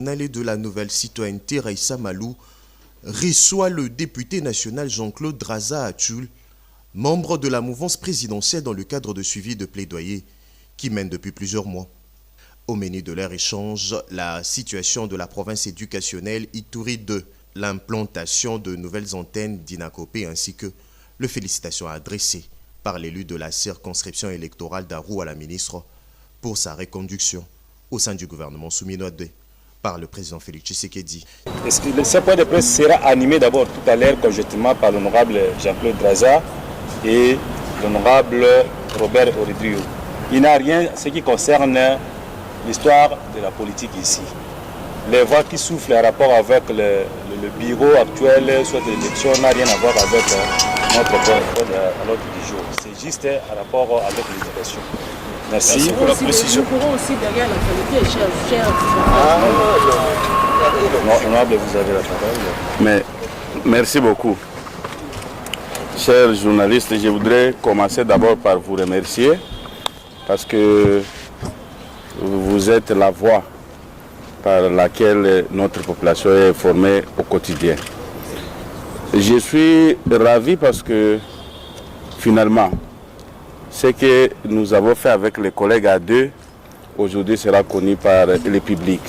De la nouvelle citoyenneté Raissa Malou reçoit le député national Jean-Claude Draza Atchoul, membre de la mouvance présidentielle dans le cadre de suivi de plaidoyer qui mène depuis plusieurs mois. Au menu de leur échange, la situation de la province éducationnelle Ituri 2, l'implantation de nouvelles antennes d'Inakopé ainsi que les félicitations adressées par l'élu de la circonscription électorale d'Arou à la ministre pour sa reconduction au sein du gouvernement Souminoadé par le président Félix Tshisekedi. Ce point de presse sera animé d'abord tout à l'heure conjointement par l'honorable Jean-Claude Draza et l'honorable Robert Oridrio. Il n'y a rien ce qui concerne l'histoire de la politique ici. Les voix qui soufflent en rapport avec le bureau actuel, soit de l'élection, n'a rien à voir avec notre point à l'ordre du jour. C'est juste en rapport avec l'éducation. Merci pour la précision. Nous pourrons aussi derrière la qualité, cher. Honorable, vous avez la parole. Mais, merci beaucoup. Chers journalistes, je voudrais commencer d'abord par vous remercier parce que vous êtes la voix par laquelle notre population est informée au quotidien. Je suis ravi parce que finalement, ce que nous avons fait avec les collègues à deux, aujourd'hui sera connu par le public,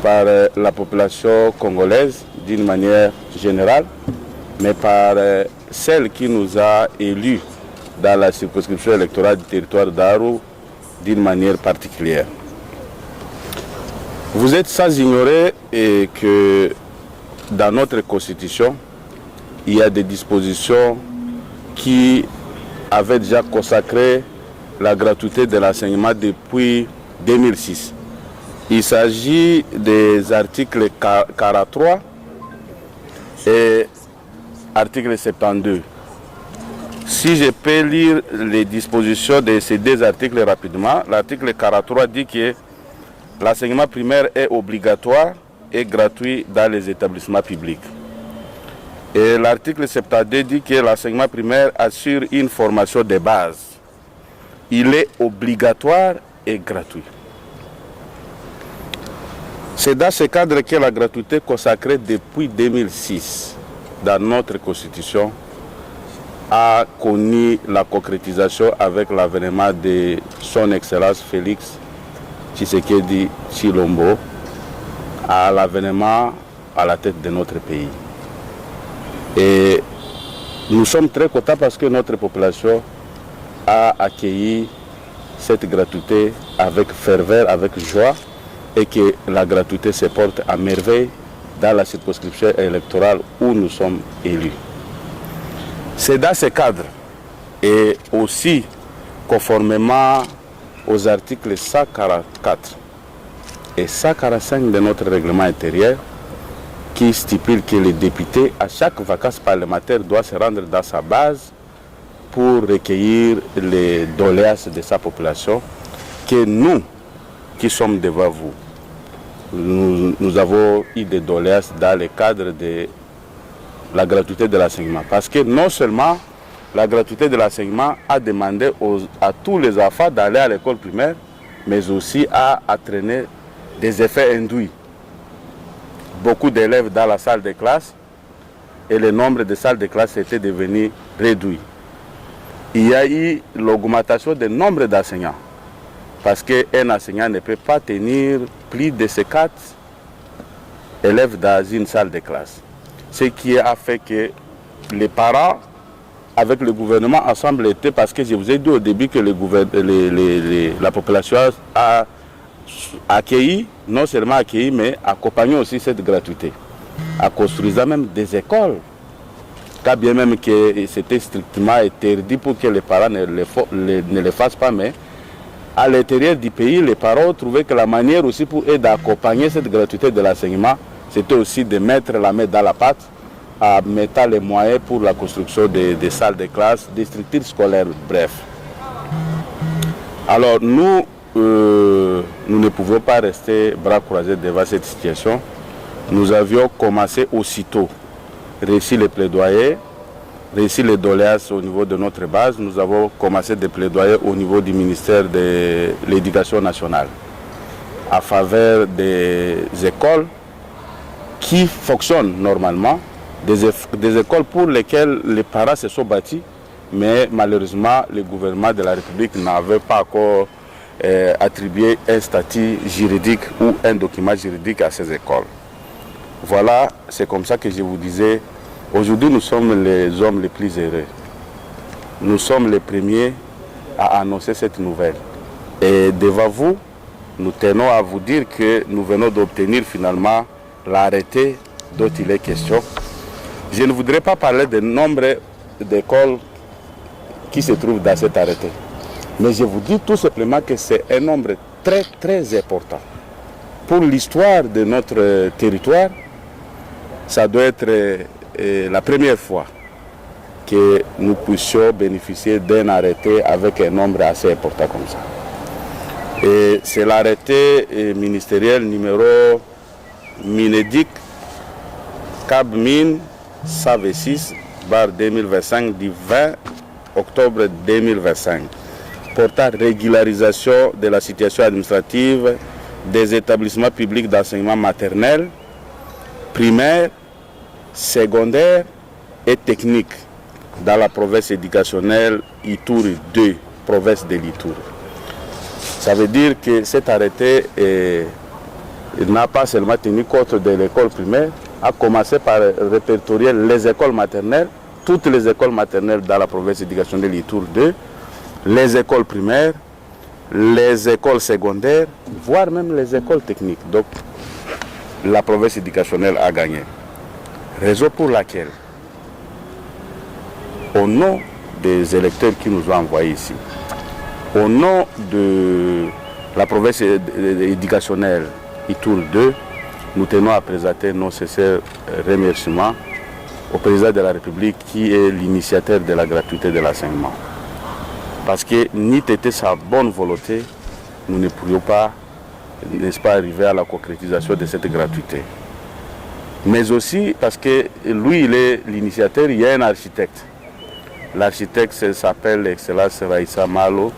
par la population congolaise d'une manière générale, mais par celle qui nous a élus dans la circonscription électorale du territoire d'Aru d'une manière particulière. Vous êtes sans ignorer que dans notre constitution, il y a des dispositions qui avait déjà consacré la gratuité de l'enseignement depuis 2006. Il s'agit des articles 43 et article 72. Si je peux lire les dispositions de ces deux articles rapidement, l'article 43 dit que l'enseignement primaire est obligatoire et gratuit dans les établissements publics. Et l'article 72 dit que l'enseignement primaire assure une formation de base. Il est obligatoire et gratuit. C'est dans ce cadre que la gratuité consacrée depuis 2006 dans notre constitution a connu la concrétisation avec l'avènement de son Excellence Félix Tshisekedi Tshilombo à l'avènement à la tête de notre pays. Et nous sommes très contents parce que notre population a accueilli cette gratuité avec ferveur, avec joie, et que la gratuité se porte à merveille dans la circonscription électorale où nous sommes élus. C'est dans ce cadre et aussi conformément aux articles 144 et 145 de notre règlement intérieur qui stipule que le député, à chaque vacances parlementaire, doit se rendre dans sa base pour recueillir les doléances de sa population, que nous, qui sommes devant vous, nous avons eu des doléances dans le cadre de la gratuité de l'enseignement. Parce que non seulement la gratuité de l'enseignement a demandé à tous les enfants d'aller à l'école primaire, mais aussi a entraîné des effets induits. Beaucoup d'élèves dans la salle de classe et le nombre de salles de classe était devenu réduit. Il y a eu l'augmentation du nombre d'enseignants parce qu'un enseignant ne peut pas tenir plus de 4 élèves dans une salle de classe. Ce qui a fait que les parents, avec le gouvernement, ensemble étaient, parce que je vous ai dit au début que la population a accueilli, non seulement accueilli, mais accompagné aussi cette gratuité, en construisant même des écoles, quand bien même que c'était strictement interdit pour que les parents ne le fassent pas, mais à l'intérieur du pays, les parents trouvaient que la manière aussi pour eux d'accompagner cette gratuité de l'enseignement, c'était aussi de mettre la main dans la pâte, en mettant les moyens pour la construction des salles de classe, des structures scolaires, bref. Alors nous ne pouvons pas rester bras croisés devant cette situation. Nous avions commencé aussitôt, réussi les plaidoyers, réussi les doléances au niveau de notre base. Nous avons commencé des plaidoyers au niveau du ministère de l'Éducation nationale. à faveur des écoles qui fonctionnent normalement, des écoles pour lesquelles les parents se sont bâtis, mais malheureusement le gouvernement de la République n'avait pas encore attribué un statut juridique ou un document juridique à ces écoles. Voilà, c'est comme ça que je vous disais, aujourd'hui nous sommes les hommes les plus heureux. Nous sommes les premiers à annoncer cette nouvelle. Et devant vous, nous tenons à vous dire que nous venons d'obtenir finalement l'arrêté dont il est question. Je ne voudrais pas parler du nombre d'écoles qui se trouvent dans cet arrêté. Mais je vous dis tout simplement que c'est un nombre très très important. Pour l'histoire de notre territoire, ça doit être la première fois que nous puissions bénéficier d'un arrêté avec un nombre assez important comme ça. Et c'est l'arrêté ministériel numéro Minedik Cabmine 126/2025 du 20 octobre 2025 portant régularisation de la situation administrative des établissements publics d'enseignement maternel, primaire, secondaire et technique dans la province éducationnelle Ituri 2, province de l'Ituri. Ça veut dire que cet arrêté n'a pas seulement tenu compte de l'école primaire, a commencé par répertorier les écoles maternelles, toutes les écoles maternelles dans la province éducationnelle Ituri 2, les écoles primaires, les écoles secondaires, voire même les écoles techniques. Donc, la province éducationnelle a gagné. Raison pour laquelle, au nom des électeurs qui nous ont envoyés ici, au nom de la province éducationnelle Ituri 2, nous tenons à présenter nos sincères remerciements au président de la République qui est l'initiateur de la gratuité de l'enseignement. Parce que n'eût été sa bonne volonté, nous ne pourrions pas, n'est-ce pas, arriver à la concrétisation de cette gratuité. Mais aussi parce que lui, il est l'initiateur, il y a un architecte. L'architecte s'appelle Excellence Raïssa Malo,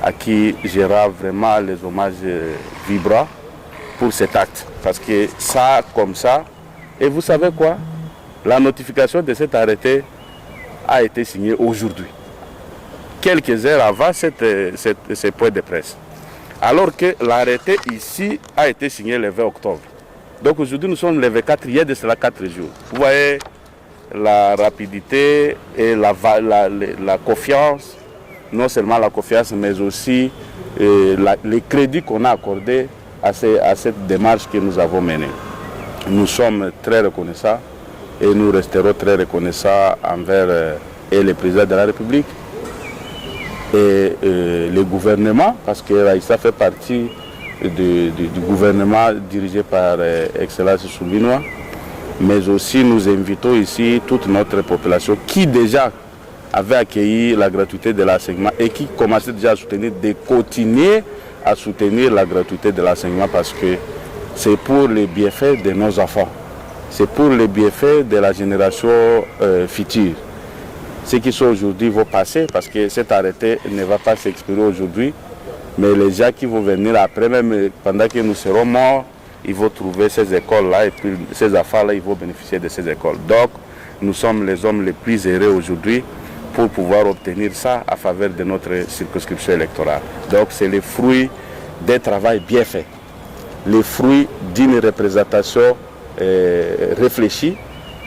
à qui je rends vraiment les hommages vibrants pour cet acte. Parce que ça, comme ça, et vous savez quoi? La notification de cet arrêté a été signée aujourd'hui, quelques heures avant ce point de presse. Alors que l'arrêté ici a été signé le 20 octobre. Donc aujourd'hui nous sommes le 24, il y a de cela 4 jours. Vous voyez la rapidité et la confiance, non seulement la confiance, mais aussi les crédits qu'on a accordés à cette démarche que nous avons menée. Nous sommes très reconnaissants et nous resterons très reconnaissants envers le président de la République et le gouvernement, parce que Raïssa fait partie du gouvernement dirigé par Excellence Souvinois, mais aussi nous invitons ici toute notre population qui déjà avait accueilli la gratuité de l'enseignement et qui commençait déjà à soutenir, de continuer à soutenir la gratuité de l'enseignement parce que c'est pour les bienfaits de nos enfants, c'est pour les bienfaits de la génération future. Ceux qui sont aujourd'hui vont passer parce que cet arrêté ne va pas s'expirer aujourd'hui, mais les gens qui vont venir après, même pendant que nous serons morts, ils vont trouver ces écoles-là et puis ces enfants-là, ils vont bénéficier de ces écoles. Donc, nous sommes les hommes les plus heureux aujourd'hui pour pouvoir obtenir ça à faveur de notre circonscription électorale. Donc, c'est le fruit d'un travail bien fait, le fruit d'une représentation réfléchie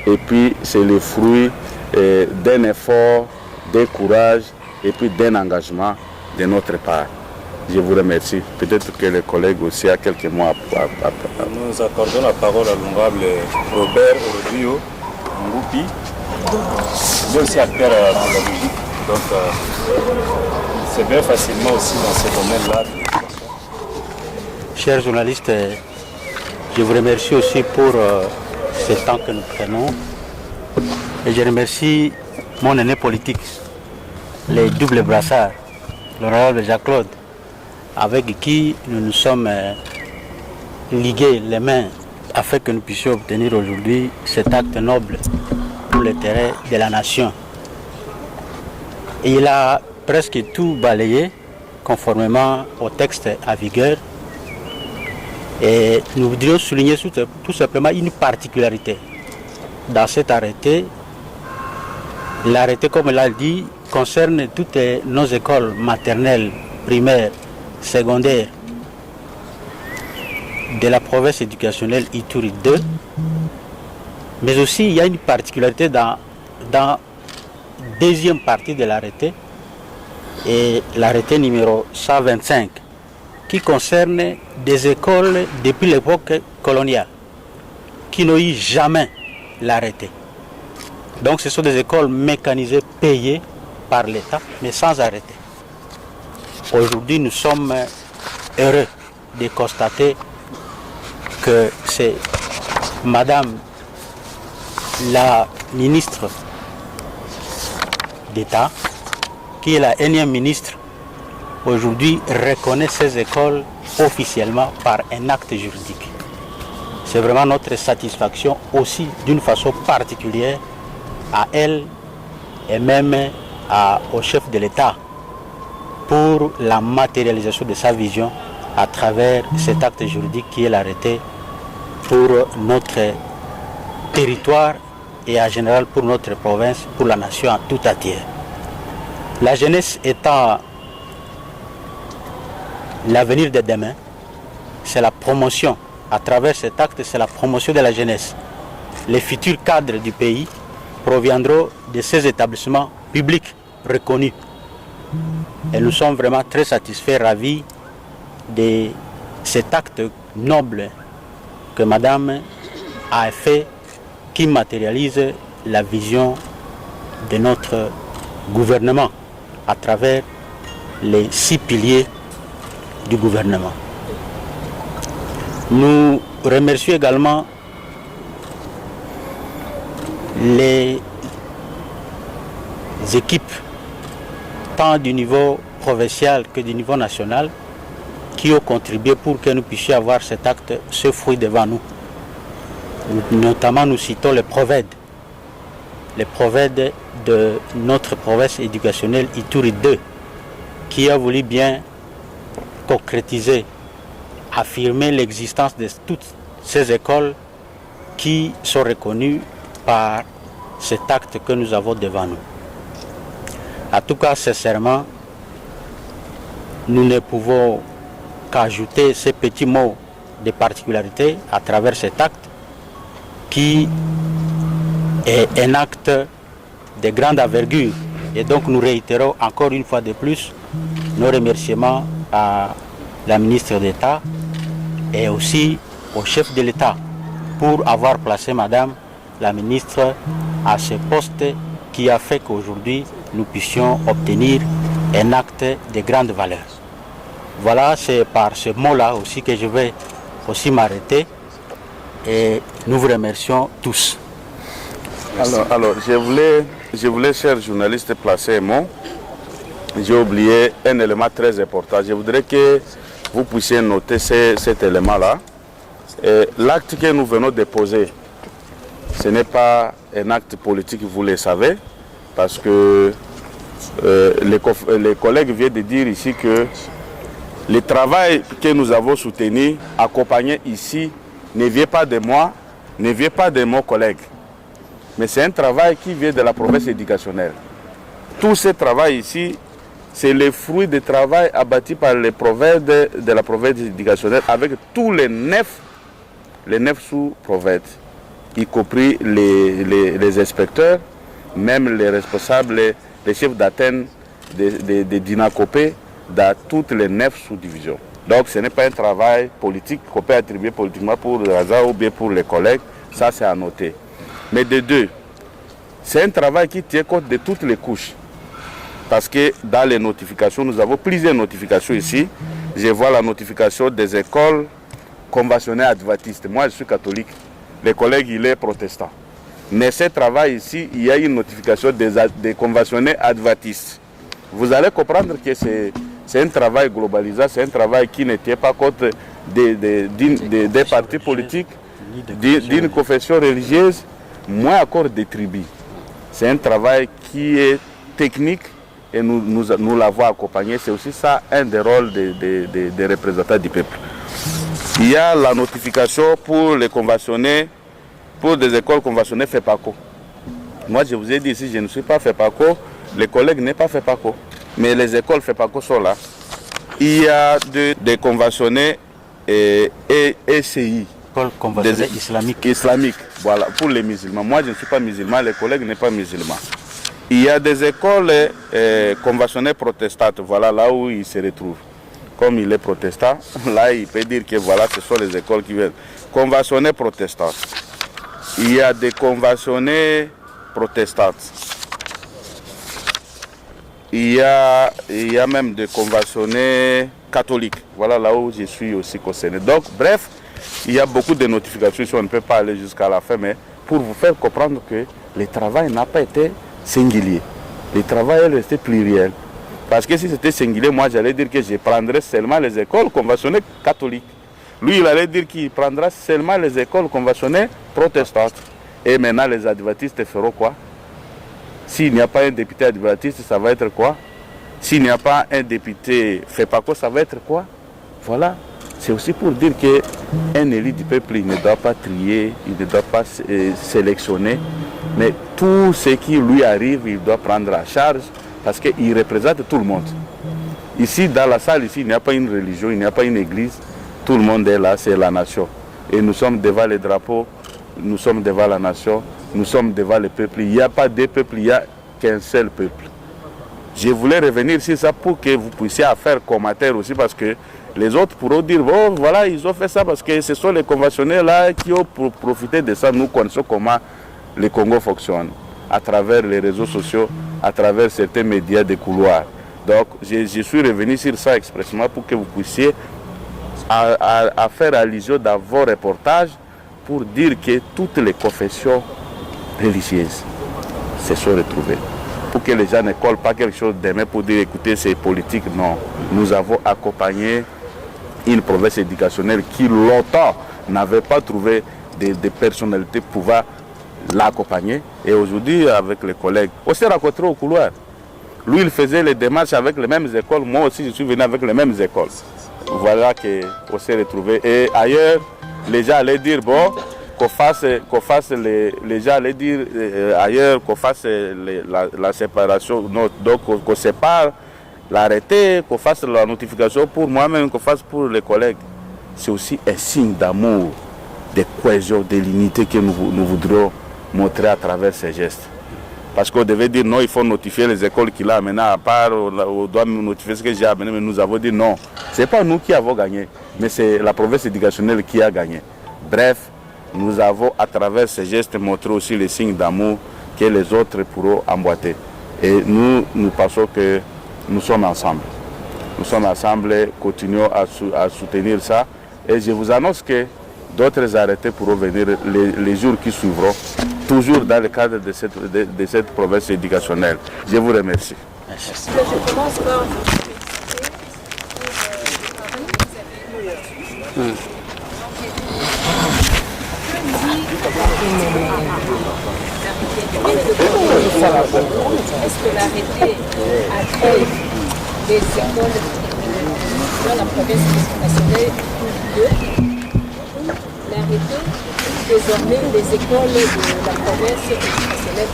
et puis c'est le fruit d'un effort, d'un courage et puis d'un engagement de notre part. Je vous remercie. Peut-être que les collègues aussi a quelques mots à Nous accordons la parole à l'honorable Robert Orodrio Ngoupi, il est aussi acteur pédagogique, donc il se met facilement aussi dans ce domaine-là. Chers journalistes, je vous remercie aussi pour ce temps que nous prenons et je remercie mon aîné politique, les doubles brassards, l'honorable Jacques-Claude, avec qui nous nous sommes ligués les mains afin que nous puissions obtenir aujourd'hui cet acte noble pour l'intérêt de la nation. Et il a presque tout balayé conformément au texte à vigueur Et nous voudrions souligner tout simplement une particularité. Dans cet arrêté, l'arrêté, comme elle l'a dit, concerne toutes nos écoles maternelles, primaires, secondaires de la province éducationnelle Ituri 2. Mais aussi, il y a une particularité dans la deuxième partie de l'arrêté, et l'arrêté numéro 125, qui concerne des écoles depuis l'époque coloniale, qui n'ont eu jamais l'arrêté. Donc ce sont des écoles mécanisées, payées par l'État, mais sans arrêté. Aujourd'hui, nous sommes heureux de constater que c'est Madame la ministre d'État, qui est la énième ministre, aujourd'hui reconnaît ces écoles officiellement par un acte juridique. C'est vraiment notre satisfaction aussi d'une façon particulière à elle et même au chef de l'État pour la matérialisation de sa vision à travers cet acte juridique qui est l'arrêté pour notre territoire et en général pour notre province, pour la nation en tout entière. La jeunesse étant l'avenir de demain, c'est la promotion, à travers cet acte, c'est la promotion de la jeunesse. Les futurs cadres du pays proviendront de ces établissements publics reconnus. Et nous sommes vraiment très satisfaits, ravis de cet acte noble que Madame a fait, qui matérialise la vision de notre gouvernement à travers les 6 piliers du gouvernement. Nous remercions également les équipes, tant du niveau provincial que du niveau national, qui ont contribué pour que nous puissions avoir cet acte, ce fruit devant nous. Notamment, nous citons les PROVED de notre province éducationnelle Ituri 2, qui a voulu bien concrétiser, affirmer l'existence de toutes ces écoles qui sont reconnues par cet acte que nous avons devant nous. En tout cas, sincèrement, nous ne pouvons qu'ajouter ces petits mots de particularité à travers cet acte qui est un acte de grande envergure. Et donc nous réitérons encore une fois de plus nos remerciements à la ministre d'État et aussi au chef de l'État pour avoir placé Madame la ministre à ce poste qui a fait qu'aujourd'hui nous puissions obtenir un acte de grande valeur. Voilà, c'est par ce mot-là aussi que je vais aussi m'arrêter et nous vous remercions tous. Alors je voulais, chers journalistes, placer un mot. J'ai oublié un élément très important. Je voudrais que vous puissiez noter cet élément-là. L'acte que nous venons de poser, ce n'est pas un acte politique, vous le savez, parce que les collègues viennent de dire ici que le travail que nous avons soutenu, accompagné ici, ne vient pas de moi, ne vient pas de mon collègue. Mais c'est un travail qui vient de la province éducationnelle. Tout ce travail ici, c'est le fruit du travail abattu par les provinces de la province éducationnelle avec tous les 9 sous-provinces, y compris les inspecteurs, même les responsables, les chefs d'antenne de Dinakopé, dans toutes les 9 sous-divisions. Donc ce n'est pas un travail politique qu'on peut attribuer politiquement pour Draza ou bien pour les collègues, ça c'est à noter. Mais de deux, c'est un travail qui tient compte de toutes les couches. Parce que dans les notifications, nous avons plusieurs notifications ici. Je vois la notification des écoles conventionnelles adventistes. Moi, je suis catholique. Les collègues, il est protestant. Mais ce travail ici, il y a une notification des conventionnés adventistes. Vous allez comprendre que c'est un travail globalisé, c'est un travail qui ne tient pas compte des partis politiques, d'une confession religieuse, moins encore des tribus. C'est un travail qui est technique et nous l'avons accompagné. C'est aussi ça un des rôles des représentants du peuple. Il y a la notification pour les conventionnés, pour des écoles conventionnées FEPACO. Moi, je vous ai dit, si je ne suis pas FEPACO, les collègues n'est pas FEPACO. Mais les écoles FEPACO sont là. Il y a des conventionnés et ECI. École conventionnelle islamique. Islamique, voilà, pour les musulmans. Moi, je ne suis pas musulman, les collègues ne sont pas musulmans. Il y a des écoles conventionnées protestantes, voilà là où il se retrouve. Comme il est protestant, là il peut dire que voilà, ce sont les écoles qui viennent. Conventionnées protestantes. Il y a des conventionnées protestantes. Il y a même des conventionnés catholiques. Voilà là où je suis aussi concerné. Donc, bref, il y a beaucoup de notifications. On ne peut pas aller jusqu'à la fin, mais pour vous faire comprendre que le travail n'a pas été singulier. Le travail est resté pluriel. Parce que si c'était singulier, moi j'allais dire que je prendrais seulement les écoles conventionnées catholiques. Lui, il allait dire qu'il prendra seulement les écoles conventionnées protestantes. Et maintenant, les adventistes feront quoi? S'il n'y a pas un député adventiste, ça va être quoi? S'il n'y a pas un député FEPACO, ça va être quoi? Voilà. C'est aussi pour dire qu'un élu du peuple, il ne doit pas trier, il ne doit pas sélectionner, mais tout ce qui lui arrive, il doit prendre à charge parce qu'il représente tout le monde. Ici, dans la salle, ici, il n'y a pas une religion, il n'y a pas une église, tout le monde est là, c'est la nation. Et nous sommes devant les drapeaux, nous sommes devant la nation, nous sommes devant le peuple. Il n'y a pas deux peuples, il n'y a qu'un seul peuple. Je voulais revenir sur ça pour que vous puissiez faire commentaire aussi parce que les autres pourront dire, bon, voilà, ils ont fait ça parce que ce sont les conventionnels là qui ont profité de ça. Nous connaissons comment le Congo fonctionne, à travers les réseaux sociaux, à travers certains médias de couloirs. Donc, je suis revenu sur ça expressément pour que vous puissiez à faire allusion dans vos reportages pour dire que toutes les confessions religieuses se sont retrouvées. Pour que les gens ne collent pas quelque chose demain pour dire, écoutez, c'est politique. Non, nous avons accompagné une province éducationnelle qui longtemps n'avait pas trouvé des personnalités pouvant l'accompagner. Et aujourd'hui, avec les collègues, on s'est rencontrés au couloir. Lui, il faisait les démarches avec les mêmes écoles. Moi aussi, je suis venu avec les mêmes écoles. Voilà qu'on s'est retrouvés. Et ailleurs, les gens allaient dire, bon, qu'on fasse les gens allaient dire ailleurs, qu'on fasse la séparation, donc qu'on sépare l'arrêté, qu'on fasse la notification pour moi-même, qu'on fasse pour les collègues. C'est aussi un signe d'amour, de cohésion, de l'unité que nous voudrions montrer à travers ces gestes. Parce qu'on devait dire non, il faut notifier les écoles qu'il a amenées à part, on doit notifier ce que j'ai amené, mais nous avons dit non. Ce n'est pas nous qui avons gagné, mais c'est la province éducationnelle qui a gagné. Bref, nous avons à travers ces gestes montré aussi les signes d'amour que les autres pourront emboîter. Et nous pensons que nous sommes ensemble. Nous sommes ensemble et continuons à soutenir ça. Et je vous annonce que d'autres arrêtés pourront venir les jours qui suivront, toujours dans le cadre de cette province éducationnelle. Je vous remercie. Je commence par vous est-ce que l'arrêté accueille les écoles dans la province nationale de l'arrêté désormais les écoles de la province nationale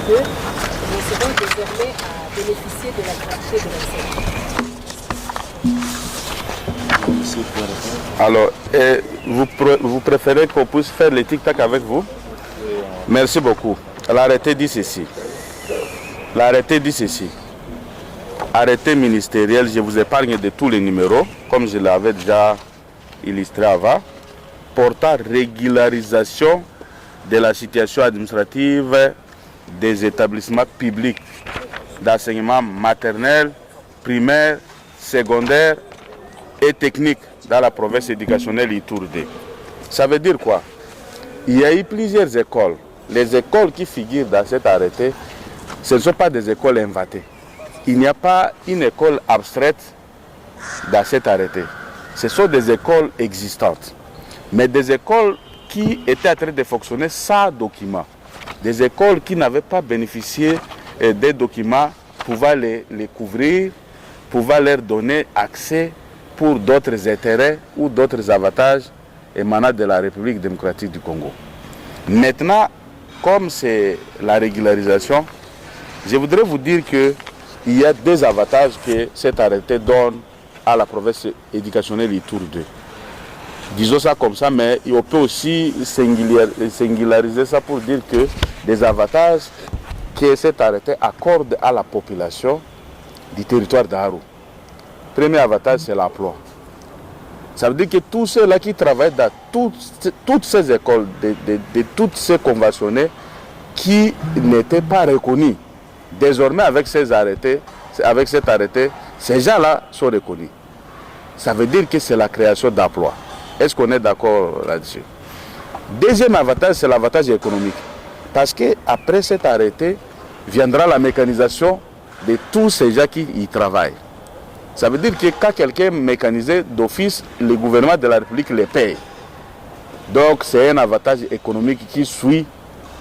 de seront désormais à bénéficier de la gratuité de l'enseignement. Alors, vous préférez qu'on puisse faire les tic-tac avec vous? Merci beaucoup. L'arrêté dit ceci. L'arrêté dit ceci. Arrêté ministériel, je vous épargne de tous les numéros, comme je l'avais déjà illustré avant, portant régularisation de la situation administrative des établissements publics d'enseignement maternel, primaire, secondaire et technique dans la province éducationnelle Ituri. Ça veut dire quoi? Il y a eu plusieurs écoles. Les écoles qui figurent dans cet arrêté, ce ne sont pas des écoles inventées. Il n'y a pas une école abstraite dans cet arrêté. Ce sont des écoles existantes. Mais des écoles qui étaient en train de fonctionner sans documents. Des écoles qui n'avaient pas bénéficié des documents pouvant les couvrir, pouvant leur donner accès pour d'autres intérêts ou d'autres avantages émanant de la République démocratique du Congo. Maintenant, comme c'est la régularisation, je voudrais vous dire qu'il y a deux avantages que cet arrêté donne à la province éducationnelle Ituri 2. Disons ça comme ça, mais on peut aussi singulariser ça pour dire que des avantages que cet arrêté accorde à la population du territoire d'Aru. Premier avantage, c'est l'emploi. Ça veut dire que tous ceux-là qui travaillent dans toutes ces écoles, de toutes ces conventionnés qui n'étaient pas reconnus, désormais avec cet arrêté, ces gens-là sont reconnus. Ça veut dire que c'est la création d'emplois. Est-ce qu'on est d'accord là-dessus? Deuxième avantage, c'est l'avantage économique. Parce qu'après cet arrêté, viendra la mécanisation de tous ces gens qui y travaillent. Ça veut dire que quand quelqu'un est mécanisé d'office, le gouvernement de la République les paye. Donc c'est un avantage économique qui suit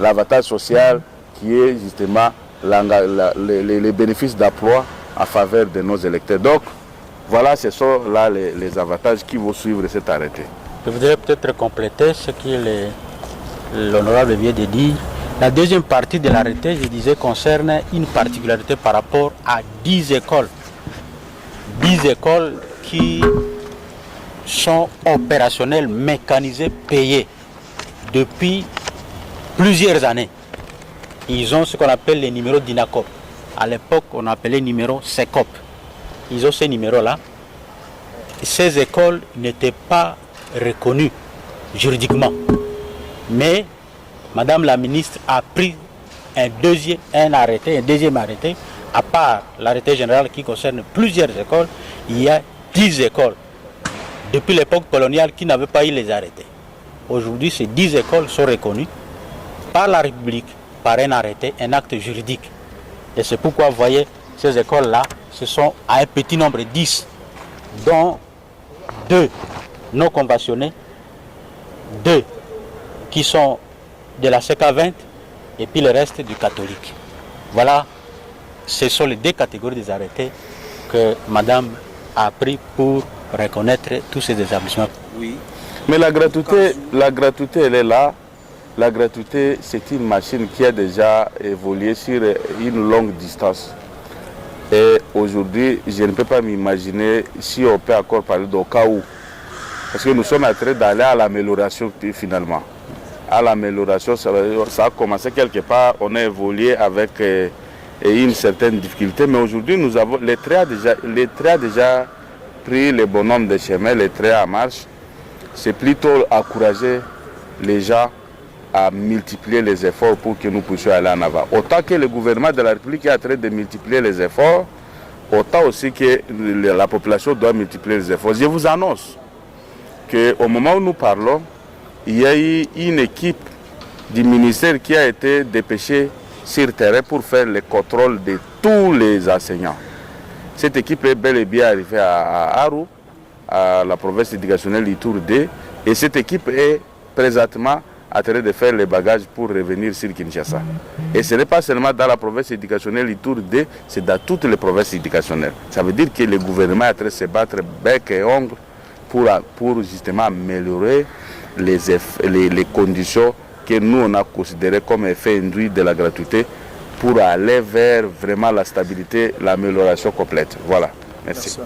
l'avantage social qui est justement les bénéfices d'emploi en faveur de nos électeurs. Donc voilà, ce sont là les avantages qui vont suivre cet arrêté. Je voudrais peut-être compléter ce que l'honorable vient de dire. La deuxième partie de l'arrêté, je disais, concerne une particularité par rapport à 10 écoles. 10 écoles qui sont opérationnelles, mécanisées, payées depuis plusieurs années. Ils ont ce qu'on appelle les numéros d'INACOP. À l'époque, on appelait numéro SECOP. Ils ont ces numéros-là. Ces écoles n'étaient pas reconnues juridiquement. Mais Madame la ministre a pris un deuxième arrêté, à part l'arrêté général qui concerne plusieurs écoles, il y a 10 écoles depuis l'époque coloniale qui n'avaient pas eu les arrêtés. Aujourd'hui, ces 10 écoles sont reconnues par la République, par un arrêté, un acte juridique. Et c'est pourquoi, vous voyez, ces écoles-là, ce sont à un petit nombre 10, dont 2 non conventionnés, 2 qui sont de la CK20 et puis le reste du catholique. Voilà, ce sont les 2 catégories des arrêtés que Madame a pris pour reconnaître tous ces établissements. Oui. Mais la gratuité, elle est là. La gratuité, c'est une machine qui a déjà évolué sur une longue distance. Et aujourd'hui, je ne peux pas m'imaginer si on peut encore parler d'au cas où. Parce que nous sommes en train d'aller à l'amélioration finalement. À l'amélioration, ça a commencé quelque part, on a évolué avec une certaine difficulté, mais aujourd'hui, les trains a déjà pris le bon nombre de chemins, les trains en marche. C'est plutôt encourager les gens à multiplier les efforts pour que nous puissions aller en avant. Autant que le gouvernement de la République est en train de multiplier les efforts, autant aussi que la population doit multiplier les efforts. Je vous annonce qu'au moment où nous parlons, il y a eu une équipe du ministère qui a été dépêchée sur terrain pour faire le contrôle de tous les enseignants. Cette équipe est bel et bien arrivée à Aru, à la province éducationnelle Ituri 2, et cette équipe est présentement en train de faire les bagages pour revenir sur Kinshasa. Et ce n'est pas seulement dans la province éducationnelle Ituri 2, c'est dans toutes les provinces éducationnelles. Ça veut dire que le gouvernement est en train de se battre bec et ongle pour justement améliorer les conditions que nous on a considérées comme effet induit de la gratuité pour aller vers vraiment la stabilité, l'amélioration complète. Voilà. Merci.